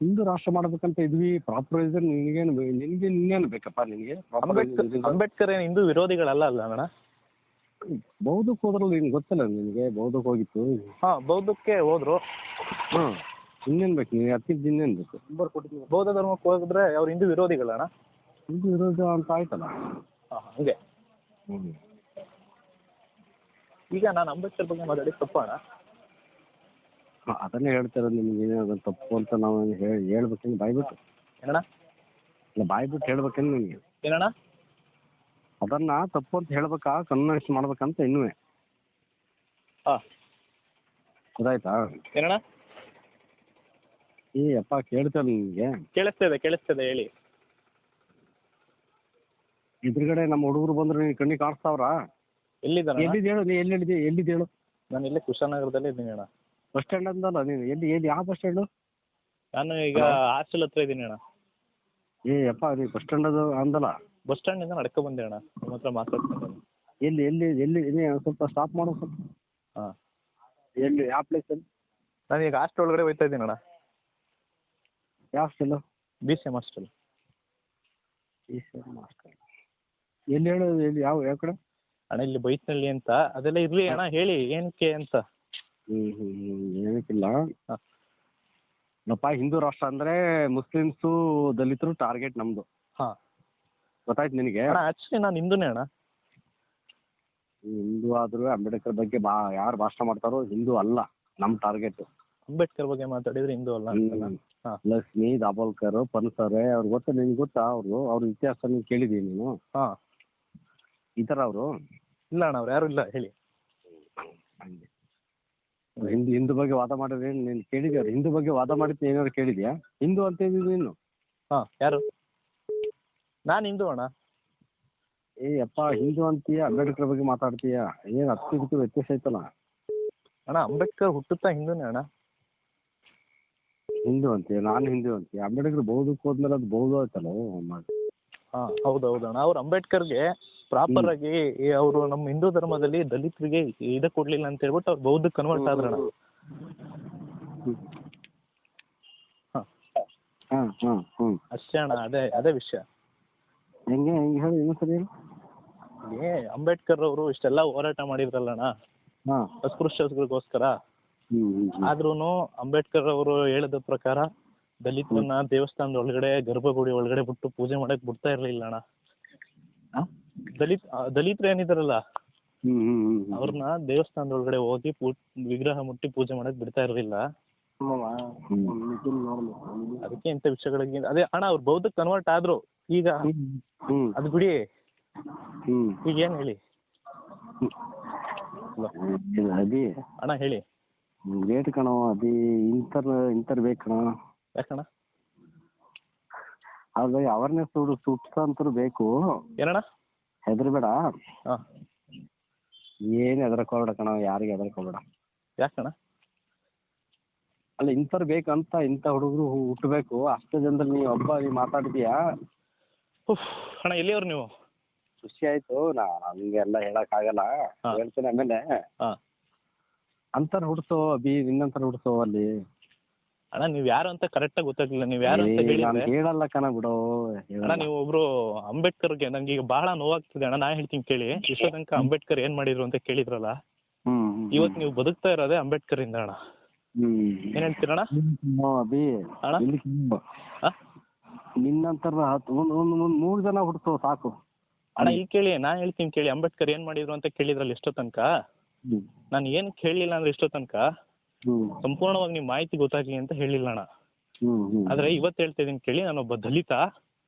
Speaker 1: ಹಿಂದೂ ರಾಷ್ಟ್ರ ಮಾಡ್ಬೇಕಂತ ಇದ್ವಿ. ಪ್ರಾಪರ್ ರೀಸನ್ ನಿನ್ನೇನು ಬೇಕಪ್ಪ ನಿನಗೆ?
Speaker 2: ಅಂಬೇಡ್ಕರ್ ಏನು ಹಿಂದೂ ವಿರೋಧಿಗಳಲ್ಲ ಅಲ್ಲ ಅಣ್ಣ?
Speaker 1: ಬೌದ್ಧಕ್ಕೆ ಹೋದ್ರಲ್ಲ, ನಿನ್ಗೆ ಗೊತ್ತಲ್ಲ ನಿನಗೆ? ಬೌದ್ಧಕ್ಕೆ ಹೋಗಿತ್ತು.
Speaker 2: ಹಾಂ ಬೌದ್ಧಕ್ಕೆ ಹೋದ್ರು.
Speaker 1: ಹಾಂ ಇನ್ನೇನು ಬೇಕು ನಿನಗೆ? ಅದಕ್ಕಿಂತ ಇನ್ನೇನು ಬೇಕು?
Speaker 2: ಬೌದ್ಧ ಧರ್ಮಕ್ಕೆ ಹೋಗಿದ್ರೆ ಅವ್ರು ಹಿಂದೂ ವಿರೋಧಿಗಳಣ್ಣ?
Speaker 1: ಹಿಂದೂ ವಿರೋಧ ಅಂತ ಆಯ್ತಲ್ಲ.
Speaker 2: ಹಾಂ ಹಂಗೆ. ಈಗ ನಾನು ಅಂಬೇಡ್ಕರ್ ಬಗ್ಗೆ ಮಾತಾಡಿ ತಪ್ಪಣ್ಣ?
Speaker 1: ಅದನ್ನೇ ಹೇಳ್ತಾರೆ ನಿಮ್ಗೆ. ಅದು ತಪ್ಪು ಅಂತ ನಾವು ಹೇಳ್ಬೇಕೇನು ಬಾಯ್ಬಿಟ್ಟು?
Speaker 2: ಏನಣ್ಣ?
Speaker 1: ಇಲ್ಲ ಬಾಯ್ಬಿಟ್ಟು ಹೇಳ್ಬೇಕೇನು ನಿನಗೆ?
Speaker 2: ಏನಣ್ಣ?
Speaker 1: ಅದನ್ನ ತಪ್ಪು ಅಂತ ಹೇಳ್ಬೇಕಾ ಕನ್ವಿನ್ಸ್ ಮಾಡ್ಬೇಕಂತ ಇನ್ನೂ.
Speaker 2: ಹಾಂ
Speaker 1: ಗೊತ್ತಾಯ್ತಾ?
Speaker 2: ಏನಣ್ಣ?
Speaker 1: ಅಪ್ಪ ಕೇಳ್ತಾರೆ ನಿನಗೆ?
Speaker 2: ಕೇಳಿಸ್ತದೆ ಹೇಳಿ.
Speaker 1: ಎದುರುಗಡೆ ನಮ್ಮ ಹುಡುಗರು ಬಂದ್ರೆ ನೀನು ಕಣ್ಣಿಗೆ ಕಾಣಿಸ್ತಾವ್ರ?
Speaker 2: ಎಲ್ಲಿದ್ದಾನೆ?
Speaker 1: ಎಲ್ಲಿದೆ ಹೇಳು? ನೀ ಎಲ್ಲಿದೆ ಹೇಳು?
Speaker 2: ನಾನು ಇಲ್ಲೇ ಕುಶಾಲನಗರದಲ್ಲೇ ಇದ್ದೀನಿ ಅಣ್ಣ.
Speaker 1: ಬಸ್ ಸ್ಟ್ಯಾಂಡ್ ಅಂದಲ್ಲ ನೀನು? ಎಲ್ಲಿ ಯಾವ ಬಸ್ ಸ್ಟ್ಯಾಂಡು?
Speaker 2: ನಾನು ಈಗ ಹಾಸ್ಟೆಲ್ ಹತ್ರ ಇದ್ದೀನಿ ಅಣ್ಣ.
Speaker 1: ಅಪ್ಪ ನೀವು ಬಸ್ ಸ್ಟ್ಯಾಂಡ್ ಅದು ಅಂದಲ್ಲ?
Speaker 2: ಬಸ್ ಸ್ಟ್ಯಾಂಡಿಂದ ನಡ್ಕೊ ಬಂದೆ ಅಣ್ಣ, ನಿಮ್ಮ ಹತ್ರ ಮಾತಾಡ್ತೀನಿ.
Speaker 1: ಎಲ್ಲಿ ಸ್ವಲ್ಪ ಸ್ಟಾಪ್ ಮಾಡೋ ಸ್ವಲ್ಪ.
Speaker 2: ಹಾಂ
Speaker 1: ಎಲ್ಲಿ ಯಾವ ಪ್ಲೇಸಲ್ಲಿ?
Speaker 2: ನಾನು ಈಗ ಹಾಸ್ಟೆಲ್ ಒಳಗಡೆ ಹೋಗ್ತಾ ಇದ್ದೀನಿ ಅಣ್ಣ.
Speaker 1: ಯಾವ hostel?
Speaker 2: BCM hostel.
Speaker 1: BCM hostel ಎಲ್ಲಿ ಹೇಳು? ಯಾವ ಕಡೆ
Speaker 2: ಅಣ್ಣ? ಇಲ್ಲಿ ಬೈತ್ನಳ್ಳಿ ಅಂತ. ಅದೆಲ್ಲ ಇರಲಿ ಅಣ್ಣ, ಹೇಳಿ ಏನಕ್ಕೆ ಅಂತ.
Speaker 1: ಏನಕ್ಕಿಲ್ಲ.
Speaker 2: ಹಾಂ
Speaker 1: ನಪ್ಪ ಹಿಂದೂ ರಾಷ್ಟ್ರ ಅಂದರೆ ಮುಸ್ಲಿಮ್ಸು ದಲಿತರು ಟಾರ್ಗೆಟ್ ನಮ್ಮದು.
Speaker 2: ಹಾಂ
Speaker 1: ಗೊತ್ತಾಯ್ತು ನಿನಗೆ?
Speaker 2: ಅಣ್ಣ ಆ್ಯಕ್ಚುಲಿ ನಾನು ಹಿಂದೂನೇ ಅಣ್ಣ.
Speaker 1: ಹಿಂದೂ ಆದರೂ ಅಂಬೇಡ್ಕರ್ ಬಗ್ಗೆ ಯಾರು ಭಾಷಣ ಮಾಡ್ತಾರೋ ಹಿಂದೂ ಅಲ್ಲ. ನಮ್ಮ ಟಾರ್ಗೆಟ್.
Speaker 2: ಅಂಬೇಡ್ಕರ್ ಬಗ್ಗೆ ಮಾತಾಡಿದ್ರೆ ಹಿಂದೂ ಅಲ್ಲ ಅಂತಲ್ಲ. ಹಾಂ
Speaker 1: ಲಕ್ಷ್ಮಿ ದಾಬೋಲ್ಕರ್ ಪನ್ಸರೆ ಅವ್ರು ಗೊತ್ತಾ, ನಿನ್ಗೆ ಗೊತ್ತಾ ಅವ್ರ ಇತಿಹಾಸ ನೀನು ಕೇಳಿದೀಯ ನೀನು?
Speaker 2: ಹಾಂ
Speaker 1: ಈ ಥರ ಅವರು
Speaker 2: ಇಲ್ಲ ಅಣ್ಣ, ಅವ್ರು ಯಾರು ಇಲ್ಲ ಹೇಳಿ.
Speaker 1: ಹಂಗೆ ಹಿಂದೂ ಬಗ್ಗೆ ವಾದ ಮಾಡಿದ್ರೆ ನೀನು ಕೇಳಿದ್ಯಾ? ಹಿಂದೂ ಬಗ್ಗೆ ವಾದ ಮಾಡಿದ್ದು ಏನಾದ್ರು ಕೇಳಿದ್ಯಾ? ಹಿಂದೂ ಅಂತ ಇದ್ದೀನಿ ನೀನು?
Speaker 2: ಹಾಂ ಯಾರು? ನಾನು ಹಿಂದೂ ಅಣ್ಣ.
Speaker 1: ಏ ಅಪ್ಪ, ಹಿಂದೂ ಅಂತೀಯ, ಅಂಬೇಡ್ಕರ್ ಬಗ್ಗೆ ಮಾತಾಡ್ತೀಯ, ಏನು ಅದಕ್ಕೆ ವ್ಯತ್ಯಾಸ ಐತಲ್ಲ.
Speaker 2: ಅಣ್ಣ ಅಂಬೇಡ್ಕರ್ ಹುಟ್ಟುತ್ತಾ ಹಿಂದೂನೇ ಅಣ್ಣ.
Speaker 1: ಹಿಂದೂ ಅಂತೀಯ, ನಾನು ಹಿಂದೂ ಅಂತೀಯ. ಅಂಬೇಡ್ಕರ್ ಬೌದ್ಧಕ್ಕೆ ಹೋದ್ಮೇಲೆ ಅದು ಬೌದ್ಧ ಆಯ್ತಲ್ಲ.
Speaker 2: ಹಾಂ ಹೌದು ಅಣ್ಣ. ಅವ್ರು ಅಂಬೇಡ್ಕರ್ಗೆ ಪ್ರಾಪರ್ ಆಗಿ ಅವರು ನಮ್ಮ ಹಿಂದೂ ಧರ್ಮದಲ್ಲಿ ದಲಿತರಿಗೆ ಇದು ಕೊಡ್ಲಿಲ್ಲ ಅಂತ ಹೇಳ್ಬಿಟ್ಟು ಅವ್ರು ಬೌದ್ಧಕ್ಕೆ ಕನ್ವರ್ಟ್ ಆದ್ರಣ. ಅಷ್ಟೇ ಅಣ್ಣ, ಅದೇ ವಿಷಯ.
Speaker 1: ಹೆಂಗೆ ಹೇಳಿ ಇನ್ನೊಂದ್ಸರಿ.
Speaker 2: ಅಂಬೇಡ್ಕರ್ ಅವರು ಇಷ್ಟೆಲ್ಲ ಹೋರಾಟ ಮಾಡಿದ್ರಲ್ಲಣ್ಣ ಅಸ್ಪೃಶ್ಯತೆಗೋಸ್ಕರ. ಆದ್ರೂ ಅಂಬೇಡ್ಕರ್ ಅವರು ಹೇಳಿದ ಪ್ರಕಾರ ದಲಿತರನ್ನ ದೇವಸ್ಥಾನದ ಒಳಗಡೆ ಗರ್ಭಗುಡಿ ಒಳಗಡೆ ಬಿಟ್ಟು ಪೂಜೆ ಮಾಡಕ್ ಬಿಡ್ತಾ ಇರ್ಲಿಲ್ಲ ಅಣ್ಣ. ದಲಿತರು ಏನಿದಾರಲ್ಲ ಅವ್ರನ್ನ ದೇವಸ್ಥಾನದ ಒಳಗಡೆ ಹೋಗಿ ವಿಗ್ರಹ ಮುಟ್ಟಿ ಪೂಜೆ ಮಾಡಕ್ ಬಿಡ್ತಾ ಇರ್ಲಿಲ್ಲ. ಅದಕ್ಕೆ ಇಂಥ ವಿಷಯಗಳಿಗೆ ಅದೇ ಅಣ್ಣ ಅವ್ರು ಬೌದ್ಧಕ್ಕೆ ಕನ್ವರ್ಟ್ ಆದ್ರು. ಈಗ ಅದು ಬಿಡಿ, ಈಗ ಏನ್ ಹೇಳಿ ಅಣ್ಣ ಹೇಳಿ.
Speaker 1: ರೇಟ್ ಕಣೋ ಅದಿ ಇಂತರ್ ಬೇಕು ಕಣೋ.
Speaker 2: ಯಾಕಣ್ಣ?
Speaker 1: ಅದ ಅವೇರ್ನೆಸ್ ಸುಟ್ಸಂತರು ಬೇಕು.
Speaker 2: ಏನಣ್ಣ?
Speaker 1: ಹೆದರ್ಬೇಡ, ಏನ್ ಹೆದರ್ಕೋಬೇಡ ಕಣೋ, ಯಾರಿಗೆ ಹೆದರ್ಕೋಬೇಡ.
Speaker 2: ಯಾಕಣ್ಣ?
Speaker 1: ಅಲ್ಲ ಇಂಥವ್ರು ಬೇಕಂತ, ಇಂಥ ಹುಡುಗರು ಹುಟ್ಟಬೇಕು. ಅಷ್ಟು ಜನದಲ್ಲಿ ನೀ ಮಾತಾಡಿದೀಯಾ
Speaker 2: ಅಣ್ಣ. ಎಲ್ಲಿಯವ್ರು ನೀವು?
Speaker 1: ಖುಷಿ ಆಯ್ತು. ನಮ್ಗೆಲ್ಲ ಹೇಳಕ್ ಆಗಲ್ಲ, ಹೇಳ್ತೇನೆ ಆಮೇಲೆ. ಅಂತಾರ ಹುಡ್ಸೋ ಅಭಿ, ನಿನ್ನಂತರ ಹುಡ್ಸೋ ಅಲ್ಲಿ.
Speaker 2: ಅಣ್ಣ ನೀವ್ ಯಾರು ಅಂತ ಕರೆಕ್ಟ್ ಆಗಿ ಗೊತ್ತಾಗ್ಲಿಲ್ಲ. ನೀವ್ ಯಾರು ಅಂತ
Speaker 1: ಹೇಳಲ್ಲ ಕಣ ಬಿಡೋ.
Speaker 2: ಅಣ್ಣ ನೀವು ಒಬ್ರು ಅಂಬೇಡ್ಕರ್ಗೆ ನಂಗೆ ಈಗ ಬಹಳ ನೋವಾಗ್ತಿದೆ ಅಣ್ಣ. ನಾ ಹೇಳ್ತೀನಿ ಕೇಳಿ. ಇಷ್ಟೋ ತನಕ ಅಂಬೇಡ್ಕರ್ ಏನ್ ಮಾಡಿದ್ರು ಅಂತ ಕೇಳಿದ್ರಲ್ಲ, ಇವತ್ತು ನೀವು ಬದುಕ್ತಾ ಇರೋದೇ ಅಂಬೇಡ್ಕರ್ ಇಂದ ಅಣ್ಣ. ಏನ್ ಹೇಳ್ತೀರಣ್ಣ?
Speaker 1: ಅಭಿ ನಿನ್ನಂತರ 3 ಜನ ಹುಡ್ಸೋ ಸಾಕು
Speaker 2: ಅಣ್ಣ. ಈಗ ಕೇಳಿ, ನಾ ಹೇಳ್ತೀನಿ ಕೇಳಿ. ಅಂಬೇಡ್ಕರ್ ಏನ್ ಮಾಡಿದ್ರು ಅಂತ ಕೇಳಿದ್ರಲ್ಲ ಇಷ್ಟೋ ತನಕ, ನಾನು ಏನ್ ಕೇಳಲಿಲ್ಲ ಅಂದ್ರೆ ಇಷ್ಟೋ ತನಕ ಸಂಪೂರ್ಣವಾಗಿ ನಿಮ್ ಮಾಹಿತಿ ಗೊತ್ತಾಗ್ಲಿ ಅಂತ ಹೇಳಿಲ್ಲ ಅಣ್ಣ. ಆದ್ರೆ ಇವತ್ತು ಹೇಳ್ತಾ ಇದೀನಿ ಕೇಳಿ. ನಾನೊಬ್ಬ ದಲಿತ.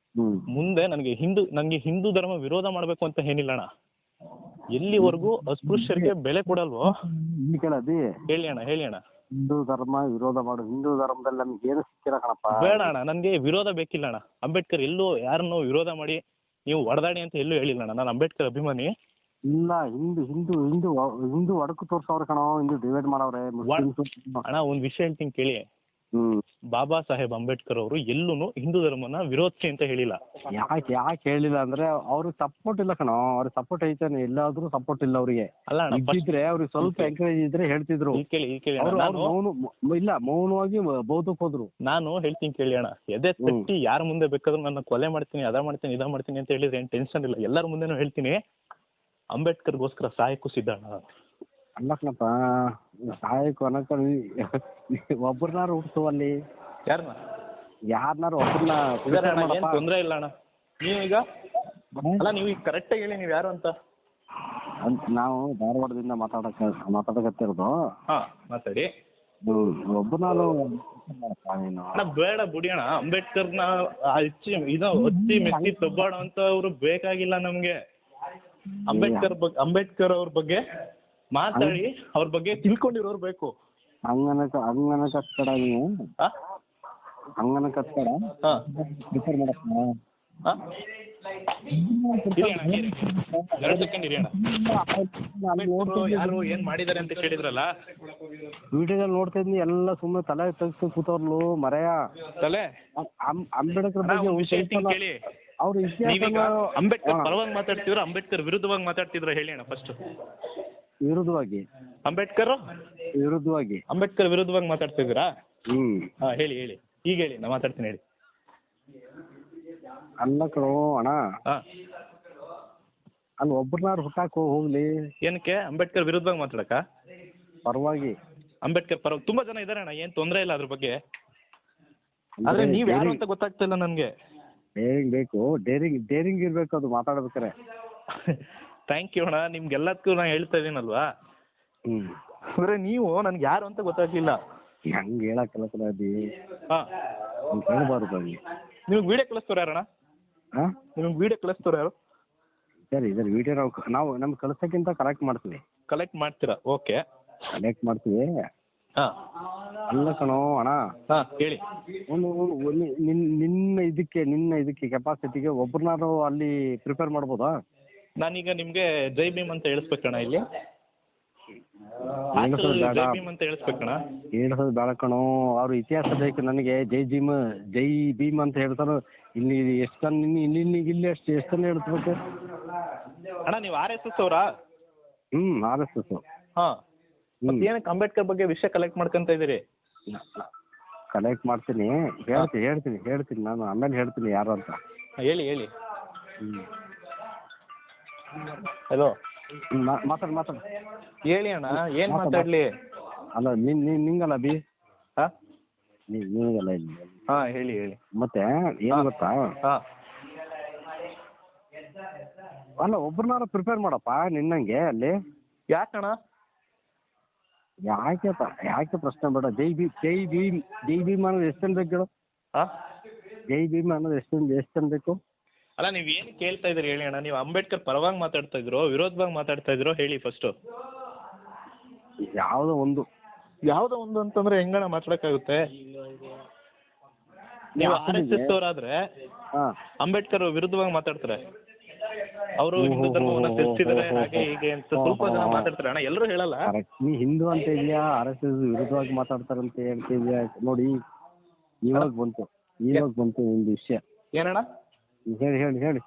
Speaker 2: ಮುಂದೆ ನನಗೆ ಹಿಂದೂ ಧರ್ಮ ವಿರೋಧ ಮಾಡ್ಬೇಕು ಅಂತ ಏನಿಲ್ಲ ಅಣ್ಣ. ಎಲ್ಲಿವರೆಗೂ ಅಸ್ಪೃಶ್ಯರಿಗೆ ಬೆಲೆ ಕೊಡಲ್ವೋ ಹೇಳಿ ಅಣ್ಣ, ಹೇಳಿ ಅಣ್ಣ.
Speaker 1: ಹಿಂದೂ ಧರ್ಮ ವಿರೋಧ ಮಾಡು. ಹಿಂದೂ ಧರ್ಮದಲ್ಲಿ ನಮ್ಗೆ ಏನು ಸಿಕ್ಕಿಲ್ಲ ಕಣಪ್ಪ.
Speaker 2: ಬೇಡ ಅಣ್ಣ, ನನ್ಗೆ ವಿರೋಧ ಬೇಕಿಲ್ಲ ಅಣ್ಣ. ಅಂಬೇಡ್ಕರ್ ಎಲ್ಲೂ ಯಾರನ್ನೂ ವಿರೋಧ ಮಾಡಿ ನೀವು ಹೊಡೆದಾಡಿ ಅಂತ ಎಲ್ಲೂ ಹೇಳಿಲ್ಲ ಅಣ್ಣ. ನಾನು ಅಂಬೇಡ್ಕರ್ ಅಭಿಮಾನಿ.
Speaker 1: ಇಲ್ಲ, ಹಿಂದೂ ಒಡಕು ತೋರ್ಸವ್ರ ಕಣೋ, ಹಿಂದೂ ಡಿವೈಡ್ ಮಾಡವ್ರೆ.
Speaker 2: ಅಣ್ಣ ಒಂದ್ ವಿಷಯ ಹೇಳ್ತೀನಿ ಕೇಳಿ. ಬಾಬಾ ಸಾಹೇಬ್ ಅಂಬೇಡ್ಕರ್ ಅವರು ಎಲ್ಲೂ ಹಿಂದೂ ಧರ್ಮನ ವಿರೋಧಿಸಿ ಅಂತ ಹೇಳಿಲ್ಲ.
Speaker 1: ಯಾಕೆ ಹೇಳಿಲ್ಲ ಅಂದ್ರೆ ಅವ್ರಿಗೆ ಸಪೋರ್ಟ್ ಇಲ್ಲ ಕಣೋ. ಅವ್ರಿಗೆ ಸಪೋರ್ಟ್ ಐತಾನೆ, ಎಲ್ಲಾದ್ರೂ ಸಪೋರ್ಟ್ ಇಲ್ಲ ಅವ್ರಿಗೆ. ಅಲ್ಲ ಇದ್ರೆ ಅವ್ರಿಗೆ ಸ್ವಲ್ಪ ಎಂಕರೇಜ್ ಇದ್ರೆ ಹೇಳ್ತಿದ್ರು. ಇಲ್ಲ, ಮೌನವಾಗಿ ಬೌದ್ಧಕ್ಕೆ ಹೋದ್ರು.
Speaker 2: ನಾನು ಹೇಳ್ತೀನಿ ಕೇಳಿ ಅಣ್ಣ. ಎದೆ ತಟ್ಟಿ ಯಾರ ಮುಂದೆ ಬೇಕಾದ್ರೂ ನನ್ನ ಕೊಲೆ ಮಾಡ್ತೀನಿ, ಅದ ಮಾಡ್ತೀನಿ, ಇದ ಮಾಡ್ತೀನಿ ಅಂತ ಹೇಳಿದ್ರೆ ಏನ್ ಟೆನ್ಷನ್ ಇಲ್ಲ. ಎಲ್ಲರ ಮುಂದೆನೂ ಹೇಳ್ತೀನಿ, ಅಂಬೇಡ್ಕರ್ಗೋಸ್ಕರ ಸಾಯಕ್ಕೂ ಸಿದ್ಧ ಅಣ್ಣ.
Speaker 1: ಅಲ್ಲ ಕಣಪ್ಪ, ಸಾಯಕ್ಕೂ ಅನ್ನಕ ಒಬ್ಬರನ್ನಾರು ಹುಡ್ಸು ಅಲ್ಲಿ. ಯಾರನ್ನಾರು ಒಬ್ಬರನ್ನ
Speaker 2: ತೊಂದ್ರೆ ಇಲ್ಲ ಅಣ್ಣ. ನೀವೀಗ ನೀವು ಈಗ ಕರೆಕ್ಟ್ ಆಗಿ ಹೇಳಿ, ನೀವು ಯಾರು ಅಂತ.
Speaker 1: ನಾವು ಧಾರವಾಡದಿಂದ ಮಾತಾಡಕತ್ತಿರೋದು.
Speaker 2: ಮಾತಾಡಿ.
Speaker 1: ಒಬ್ಬನಾರು
Speaker 2: ಬೇಡ ಬಿಡಿ ಅಣ್ಣ. ಅಂಬೇಡ್ಕರ್ನ ಹಚ್ಚಿ ಮೆಚ್ಚಿ ತಬ್ಬಾಡ ಅಂತ ಅವ್ರು ಬೇಕಾಗಿಲ್ಲ ನಮ್ಗೆ. ಅಂಬೇಡ್ಕರ್ ಅವ್ರ ಬಗ್ಗೆ ಮಾತಾಡಿ, ಅವ್ರ ಬಗ್ಗೆ ತಿಳ್ಕೊಂಡಿರೋರು ಬೇಕು.
Speaker 1: ಹಂಗನ ಕತ್ಕಡ ನೀವು, ಹಂಗನ ಕತ್ಕಡ ಪ್ರಿಫರ್ ಮಾಡಪ್ಪ.
Speaker 2: ಯಾರು ಏನ್ ಮಾಡಿದಾರೆ ಅಂತ ಕೇಳಿದ್ರಲ್ಲ,
Speaker 1: ವಿಡಿಯೋದಲ್ಲಿ ನೋಡ್ತಾ ಇದ್ನಿ. ಎಲ್ಲ ಸುಮ್ಮನೆ ತಲೆ ತೆಗ್ಸಿ ಕೂತವ್ರು ಮರೆಯ
Speaker 2: ತಲೆ.
Speaker 1: ಅಂಬೇಡ್ಕರ್ ಬಗ್ಗೆ
Speaker 2: ಕೇಳಿ. ಅಂಬೇಡ್ಕರ್ ಪರವಾಗಿ ಮಾತಾಡ್ತಿದ್ರ, ಅಂಬೇಡ್ಕರ್ ವಿರುದ್ಧವಾಗಿ ಮಾತಾಡ್ತಿದ್ರ ಹೇಳಿ ಅಣ್ಣ ಫಸ್ಟ್.
Speaker 1: ವಿರುದ್ಧವಾಗಿ.
Speaker 2: ಅಂಬೇಡ್ಕರ್ ವಿರುದ್ಧವಾಗಿ ಮಾತಾಡ್ತಿದ್ದೀರಾ? ಹೇಳಿ ಈಗ ಹೇಳಿ, ನಾ ಮಾತಾಡ್ತೀನಿ ಹೇಳಿ.
Speaker 1: ಅಲ್ಲ ಕಣೋ ಅಣ್ಣ, ಅಲ್ಲಿ ಒಬ್ಬರನ್ನಾರು ಹುಟ್ಟಾಕೋ ಹೋಗ್ಲಿ.
Speaker 2: ಏನಕ್ಕೆ? ಅಂಬೇಡ್ಕರ್ ವಿರುದ್ಧವಾಗಿ ಮಾತಾಡಕ?
Speaker 1: ಪರವಾಗಿ.
Speaker 2: ಅಂಬೇಡ್ಕರ್ ಪರವಾಗಿ ತುಂಬಾ ಜನ ಇದಾರೆ ಅಣ್ಣ, ಏನ್ ತೊಂದರೆ ಇಲ್ಲ ಅದ್ರ ಬಗ್ಗೆ. ಆದ್ರೆ ನೀವ್ ಯಾರು ಅಂತ ಗೊತ್ತಾಗ್ತಾ ಇಲ್ಲ ನನ್ಗೆ.
Speaker 1: ಡೇರಿಂಗ್ ಬೇಕು, ಡೇರಿಂಗ್ ಇರ್ಬೇಕು ಅದು ಮಾತಾಡ್ಬೇಕಾರೆ.
Speaker 2: ಥ್ಯಾಂಕ್ ಯು ಅಣ್ಣ. ನಿಮ್ಗೆಲ್ಲದಕ್ಕೂ ನಾ ಹೇಳ್ತಾ ಇದೀನಲ್ವಾ. ಅಂದ್ರೆ ನೀವು ನನ್ಗೆ ಯಾರು ಅಂತ ಗೊತ್ತಾಗ್ಲಿಲ್ಲ.
Speaker 1: ಹಂಗೆ ಹೇಳಕ್ಕಲ್ಲ ಕಣ ಅದಿ,
Speaker 2: ಹಾಂ
Speaker 1: ಹಂಗೆ ಹೇಳ್ಬಾರ್ದು ಅಲ್ಲಿ.
Speaker 2: ನಿಮ್ಗೆ ವಿಡಿಯೋ ಕಳಿಸ್ತವ್ರು ಯಾರಣ್ಣ?
Speaker 1: ಹಾಂ
Speaker 2: ನಿಮ್ಗೆ ವಿಡಿಯೋ ಕಳಿಸ್ತವ್ರು ಯಾರು?
Speaker 1: ಸರಿ ವಿಡಿಯೋ ನಾವು ನಮ್ಗೆ ಕಳ್ಸೋಕ್ಕಿಂತ ಕಲೆಕ್ಟ್ ಮಾಡ್ತೀವಿ.
Speaker 2: ಕಲೆಕ್ಟ್ ಮಾಡ್ತೀರಾ? ಓಕೆ,
Speaker 1: ಕಲೆಕ್ಟ್ ಮಾಡ್ತೀವಿ.
Speaker 2: ಹಾಂ
Speaker 1: ಅಲ್ಲ ಕಣೋ ಅಣ್ಣ,
Speaker 2: ಹಾಂ ಹೇಳಿ.
Speaker 1: ನಿನ್ನ ಇದಕ್ಕೆ ಕೆಪಾಸಿಟಿಗೆ ಒಬ್ರನ್ನಾರು ಅಲ್ಲಿ ಪ್ರಿಪೇರ್ ಮಾಡ್ಬೋದಾ?
Speaker 2: ನಾನೀಗ ನಿಮಗೆ ಜೈ ಭೀಮ್ ಅಂತ ಹೇಳಿಸ್ಬೇಕಣ್ಣ ಇಲ್ಲಿ?
Speaker 1: ಹೇಳ್ಸೋದು ಬೇಡ,
Speaker 2: ಜೈ ಭೀಮ್ ಅಂತ ಹೇಳಿಸ್ಬೇಕಣ್ಣ?
Speaker 1: ಹೇಳ್ಸೋದು ಬೇಡ ಕಣೋ. ಅವ್ರ ಇತಿಹಾಸ ಬೇಕು ನನಗೆ. ಜೈ ಭೀಮ್ ಅಂತ ಹೇಳ್ತಾರೋ ಇಲ್ಲಿ ಎಷ್ಟು ಜನ ಇಲ್ಲಿ ಎಷ್ಟು ಜನ ಹೇಳ್ಸ್ಬೇಕು
Speaker 2: ಅಣ್ಣ? ನೀವು RSS ಅವರಾ?
Speaker 1: RSS.
Speaker 2: ಹಾಂ, ಏನಕ್ಕೆ ಅಂಬೇಡ್ಕರ್ ಬಗ್ಗೆ ವಿಷಯ ಕಲೆಕ್ಟ್ ಮಾಡ್ಕೊಂತ ಇದ್ದೀರಿ?
Speaker 1: ಕಲೆಕ್ಟ್ ಮಾಡ್ತೀನಿ, ಹೇಳ್ತೀನಿ ನಾನು ಆಮೇಲೆ ಹೇಳ್ತೀನಿ ಯಾರು ಅಂತ.
Speaker 2: ಹೇಳಿ. ಹಲೋ,
Speaker 1: ಮಾತಾಡು.
Speaker 2: ಹೇಳಿ ಅಣ್ಣ, ಏನು ಮಾತಾಡಲಿ?
Speaker 1: ಅಲ್ಲ ನಿಂಗಲ್ಲ ಬಿ.
Speaker 2: ಹಾಂ
Speaker 1: ನಿನಗಲ್ಲ ಇಲ್ಲಿ.
Speaker 2: ಹಾಂ ಹೇಳಿ.
Speaker 1: ಮತ್ತೆ ಏನು ಗೊತ್ತಾ?
Speaker 2: ಹಾಂ
Speaker 1: ಅಲ್ಲ ಒಬ್ರನ್ನಾರು ಪ್ರಿಪೇರ್ ಮಾಡಪ್ಪ ನಿನ್ನಂಗೆ ಅಲ್ಲಿ.
Speaker 2: ಯಾಕಣ್ಣ?
Speaker 1: ಯಾಕೆ ಪ್ರಶ್ನೆ ಬೇಡ. ಜೈ ಭೀಮ್ ಅನ್ನೋದು ಎಷ್ಟು ಜನ ಬೇಕು ಹೇಳು?
Speaker 2: ಹಾಂ
Speaker 1: ಜೈ ಭೀಮ್ ಅನ್ನೋದು ಎಷ್ಟು ಜನ ಬೇಕು?
Speaker 2: ಅಲ್ಲ ನೀವು ಏನು ಕೇಳ್ತಾ ಇದ್ದೀರಿ ಹೇಳಿ ಅಣ್ಣ? ನೀವು ಅಂಬೇಡ್ಕರ್ ಪರವಾಗಿ ಮಾತಾಡ್ತಾ ಇದ್ರೋ ವಿರೋಧವಾಗಿ ಮಾತಾಡ್ತಾ ಇದ್ರೋ ಹೇಳಿ ಫಸ್ಟು.
Speaker 1: ಯಾವುದೋ ಒಂದು
Speaker 2: ಅಂತಂದ್ರೆ ಹೆಂಗಣ್ಣ ಮಾತಾಡೋಕ್ಕಾಗುತ್ತೆ? ನೀವು RSS ಅವರಾದ್ರೆ ಅಂಬೇಡ್ಕರ್ ವಿರುದ್ಧವಾಗಿ ಮಾತಾಡ್ತಾರೆ. ಅವರು ಹಿಂದೂ ಧರ್ಮವನ್ನ ತಿಳಿಸಿದ್ದಾರೆ ಹಾಗೆ ಹೀಗೆ ಅಂತ ಸ್ವಲ್ಪ ಜನ ಮಾತಾಡ್ತಾರೆ ಅಣ್ಣ, ಎಲ್ಲರೂ ಹೇಳಲ್ಲ.
Speaker 1: ನೀ ಹಿಂದೂ ಅಂತ ಇದೆಯಾ, RSS ವಿರುದ್ಧವಾಗಿ ಮಾತಾಡ್ತಾರಂತ ಹೇಳ್ತಿದ್ಯಾ? ನೋಡಿ ಇವಾಗ ಬಂತು ಒಂದು ವಿಷಯ.
Speaker 2: ಏನಣ್ಣ?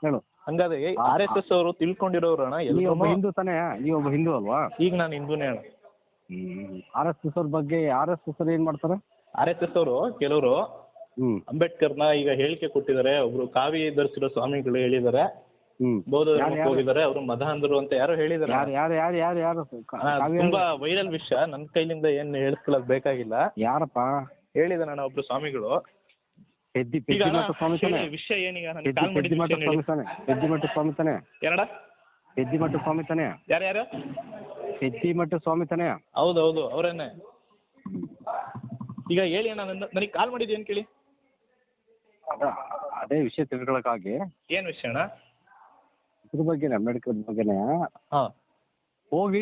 Speaker 1: ಹೇಳು.
Speaker 2: ಹಂಗಾದ್ರೆ RSS ಅವರು ತಿಳ್ಕೊಂಡಿರೋರು ಅಣ್ಣ.
Speaker 1: ಒಬ್ಬ ಹಿಂದೂ ತಾನೇ? ನೀವೊಬ್ಬ ಹಿಂದೂ ಅಲ್ವಾ?
Speaker 2: ಈಗ ನಾನು ಹಿಂದೂನೇ ಅಣ್ಣ.
Speaker 1: RSS ಅವ್ರ ಬಗ್ಗೆ RSS ಅವ್ರು ಏನ್ ಮಾಡ್ತಾರೆ?
Speaker 2: RSS ಅವರು ಕೆಲವರು ಅಂಬೇಡ್ಕರ್ನ ಈಗ ಹೇಳಿಕೆ ಕೊಟ್ಟಿದ್ದಾರೆ. ಒಬ್ರು ಕಾವಿ ಧರಿಸಿರೋ ಸ್ವಾಮಿಗಳು ಹೇಳಿದ್ದಾರೆ, ಬೌದ್ಧ ಧರ್ಮಕ್ಕೆ ಹೋಗಿದ್ದಾರೆ, ಅವರು ಮದಹಂದರು ಅಂತ ಯಾರು ಹೇಳಿದ್ದಾರೆ.
Speaker 1: ಯಾರು?
Speaker 2: ತುಂಬಾ ವೈರಲ್ ವಿಷಯ, ನನ್ನ ಕೈಲಿಂದ ಏನ್ ಹೇಳಿಸ್ಕೊಳ್ಳೋದು ಬೇಕಾಗಿಲ್ಲ.
Speaker 1: ಯಾರಪ್ಪ
Speaker 2: ಹೇಳಿದಾರೆ ಅಣ್ಣ ಒಬ್ರು ಸ್ವಾಮಿಗಳು. ವಿಷಯ ಏನೀಗ?
Speaker 1: ಪೆದ್ದಿಮಠ ಸ್ವಾಮಿ ತಾನೆ?
Speaker 2: ಏನಡ?
Speaker 1: ಪೆದ್ದಿಮಠ ಸ್ವಾಮಿ ತಾನೆ?
Speaker 2: ಯಾರ್ಯಾರು?
Speaker 1: ಪೆದ್ದಿಮಠ ಸ್ವಾಮಿ ತಾನೆ?
Speaker 2: ಹೌದು ಅವರೇನೆ. ಈಗ ಹೇಳಿ ಅಣ್ಣ, ನನಗೆ ಕಾಲ್ ಮಾಡಿದ್ದು ಏನು ಕೇಳಿ?
Speaker 1: ಅದೇ ವಿಷಯ ತಿಳ್ಕೊಳಕ್ಕಾಗಿ.
Speaker 2: ಏನ್ ವಿಷಯ ಅಣ್ಣ?
Speaker 1: ಇದ್ರ ಬಗ್ಗೆ ಅಂಬೇಡ್ಕರ್ ಬಗ್ಗೆನೆ ಹೋಗಿ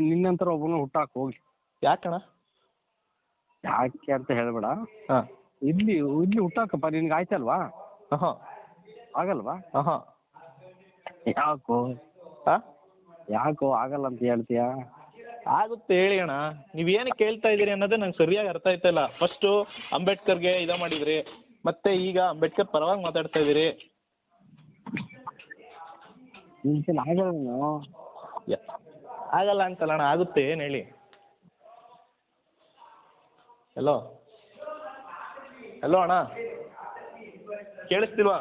Speaker 1: ನಿನ್ನಂತರ ಒಬ್ಬನ ಹುಟ್ಟಾಕ್ ಹೋಗಿ.
Speaker 2: ಯಾಕಣ್ಣ?
Speaker 1: ಯಾಕೆ ಅಂತ ಹೇಳ್ಬೇಡ. ಇಲ್ಲಿ ಹುಟ್ಟಾಕಪ್ಪ, ನಿನ್ಗೆ ಆಯ್ತಲ್ವಾ? ಆಗಲ್ವಾ? ಯಾಕೋ ಆಗಲ್ಲ ಅಂತ ಹೇಳ್ತೀಯ?
Speaker 2: ಆಗುತ್ತೆ ಹೇಳಿ ಅಣ್ಣ. ನೀವೇನು ಕೇಳ್ತಾ ಇದ್ದೀರಿ ಅನ್ನೋದೇ ನಂಗೆ ಸರಿಯಾಗಿ ಅರ್ಥ ಆಯ್ತಾ ಇಲ್ಲ. ಫಸ್ಟು ಅಂಬೇಡ್ಕರ್ಗೆ ಮಾಡಿದ್ರಿ, ಮತ್ತೆ ಈಗ ಅಂಬೇಡ್ಕರ್ ಪರವಾಗಿ ಮಾತಾಡ್ತಾ ಇದ್ದೀರಿ. ಆಗಲ್ಲ ಅಂತಲ್ಲ ಅಣ್ಣ, ಆಗುತ್ತೆ. ಏನು ಹೇಳಿ? ಹಲೋ ಅಣ್ಣ, ಕೇಳಿಸ್ತಿಲ್ವಾ?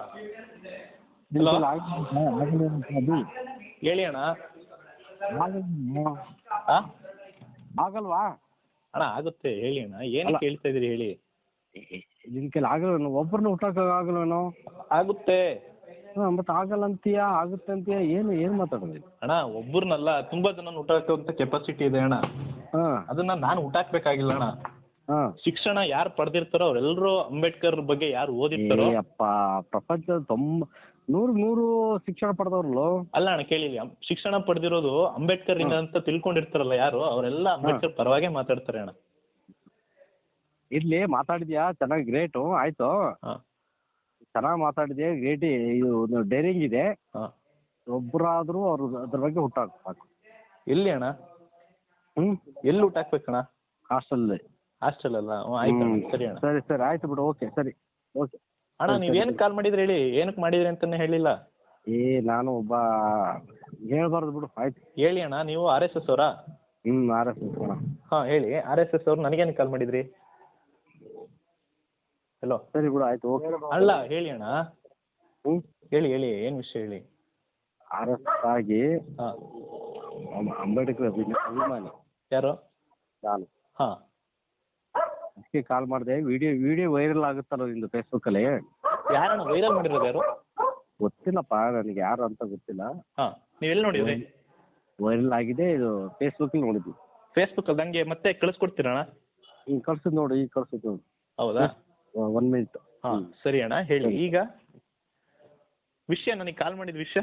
Speaker 2: ಹೇಳಿ ಅಣ್ಣ.
Speaker 1: ಆಗಲ್ವಾ
Speaker 2: ಅಣ್ಣ? ಆಗುತ್ತೆ ಹೇಳಿ ಅಣ್ಣ. ಏನು ಕೇಳ್ತಾ ಇದ್ದೀರಿ ಹೇಳಿ?
Speaker 1: ನಿನ್ ಕೈಲಿ ಆಗಲ್ಲ, ಒಬ್ಬರನ್ನ ಹುಟ್ಟಾಕ ಆಗಲ್ವೇನೋ?
Speaker 2: ಆಗುತ್ತೆ.
Speaker 1: ಮತ್ತೆ ಆಗಲ್ಲ ಅಂತೀಯ, ಆಗುತ್ತೆ ಅಂತೀಯ, ಏನು ಮಾತಾಡೋದು
Speaker 2: ಅಣ್ಣ? ಒಬ್ಬರನ್ನಲ್ಲ, ತುಂಬಾ ಜನ ಹುಟ್ಟಾಕುವಂತ ಕೆಪಾಸಿಟಿ ಇದೆ ಅಣ್ಣ. ಅದನ್ನ ನಾನು ಹುಟ್ಟಾಕ್ಬೇಕಾಗಿಲ್ಲ ಅಣ್ಣ. ಶಿಕ್ಷಣ ಯಾರು ಪಡೆದಿರ್ತಾರೋ ಅವರೆಲ್ಲರೂ ಅಂಬೇಡ್ಕರ್ ಬಗ್ಗೆ ಯಾರು ಓದಿರ್ತಾರೋ.
Speaker 1: ಪ್ರಪಂಚದ 100 ಶಿಕ್ಷಣ ಪಡೆದವ್ರಲ್ಲ.
Speaker 2: ಅಲ್ಲ ಅಣ್ಣ ಕೇಳಿ, ಶಿಕ್ಷಣ ಪಡೆದಿರೋದು ಅಂಬೇಡ್ಕರ್ ಇಂದ ಅಂತ ತಿಳ್ಕೊಂಡಿರ್ತಾರಲ್ಲ ಯಾರು, ಅವರೆಲ್ಲ ಅಂಬೇಡ್ಕರ್ ಪರವಾಗೇ ಮಾತಾಡ್ತಾರೆ ಅಣ್ಣ.
Speaker 1: ಇರ್ಲಿ, ಮಾತಾಡಿದ್ಯಾ, ಚೆನ್ನಾಗಿ, ಗ್ರೇಟು, ಆಯ್ತು, ಚೆನ್ನಾಗಿ ಮಾತಾಡಿದ್ಯಾ, ಗ್ರೇಟ್. ಇದು ಡೈರಿಂಗ್ ಇದೆ. ಒಬ್ಬರಾದ್ರೂ ಅವ್ರು ಅದ್ರ ಬಗ್ಗೆ ಹುಟ್ಟಾಕ್ಬೇಕು.
Speaker 2: ಎಲ್ಲಿ ಅಣ್ಣ? ಎಲ್ಲಿ ಹುಟ್ಟಾಕ್ಬೇಕಣ್ಣ? ಹಾಸ್ಟೆಲ್ ಅಲ್ಲ? ಆಯ್ತು ಸರಿ ಅಣ್ಣ.
Speaker 1: ಸರಿ ಆಯ್ತು ಬಿಡು. ಓಕೆ
Speaker 2: ಅಣ್ಣ, ನೀವೇನಕ್ಕೆ ಕಾಲ್ ಮಾಡಿದ್ರಿ ಹೇಳಿ? ಏನಕ್ಕೆ ಮಾಡಿದ್ರಿ ಅಂತಾನೆ ಹೇಳಿಲ್ಲ.
Speaker 1: ನಾನು ಒಬ್ಬ ಹೇಳ್ಬಾರ್ದು ಬಿಡು. ಆಯ್ತು
Speaker 2: ಹೇಳಿ ಅಣ್ಣ. ನೀವು RSS ಅವರಾ?
Speaker 1: RSS ಅಣ್ಣ.
Speaker 2: ಹೇಳಿ. RSS ಅವ್ರು ನನಗೇನಕ್ಕೆ ಕಾಲ್ ಮಾಡಿದ್ರಿ? ಹಲೋ.
Speaker 1: ಸರಿ ಬಿಡು, ಆಯ್ತು, ಓಕೆ.
Speaker 2: ಅಲ್ಲ ಹೇಳಿ ಅಣ್ಣ, ಹೇಳಿ ಏನು ವಿಷಯ ಹೇಳಿ?
Speaker 1: RSS ಆಗಿ ಅಂಬೇಡ್ಕರ್ ಅಭಿಮಾನಿ.
Speaker 2: ಯಾರು?
Speaker 1: ನಾನು. ಅದಕ್ಕೆ ಕಾಲ್ ಮಾಡಿದೆ. ವಿಡಿಯೋ ವೈರಲ್ ಆಗುತ್ತಲ್ಲ ನಿಂದು ಫೇಸ್ಬುಕ್ಕಲ್ಲಿ.
Speaker 2: ಯಾರಣ್ಣ ವೈರಲ್ ಮಾಡಿರೋದು? ಯಾರು?
Speaker 1: ಗೊತ್ತಿಲ್ಲಪ್ಪ ನನಗೆ, ಯಾರು ಅಂತ ಗೊತ್ತಿಲ್ಲ.
Speaker 2: ನೀವೆಲ್ಲಿ ನೋಡಿದ್ರಿ?
Speaker 1: ವೈರಲ್ ಆಗಿದೆ, ಇದು ಫೇಸ್ಬುಕ್ಕಲ್ಲಿ ನೋಡಿದ್ವಿ.
Speaker 2: ಫೇಸ್ಬುಕ್ ಅಲ್ಲಿ ನಂಗೆ ಮತ್ತೆ ಕಳಿಸ್ಕೊಡ್ತೀರಾ ಅಣ್ಣ?
Speaker 1: ಈಗ ಕಳ್ಸಿದ್ ನೋಡಿ, ಈಗ ಕಳ್ಸಿದ್ ನೋಡಿ.
Speaker 2: ಹೌದಾ?
Speaker 1: 1 ಮಿನಿಟ್.
Speaker 2: ಹಾಂ ಸರಿ ಅಣ್ಣ, ಹೇಳಿ ಈಗ ವಿಷಯ, ನನಗೆ ಕಾಲ್ ಮಾಡಿದ ವಿಷಯ.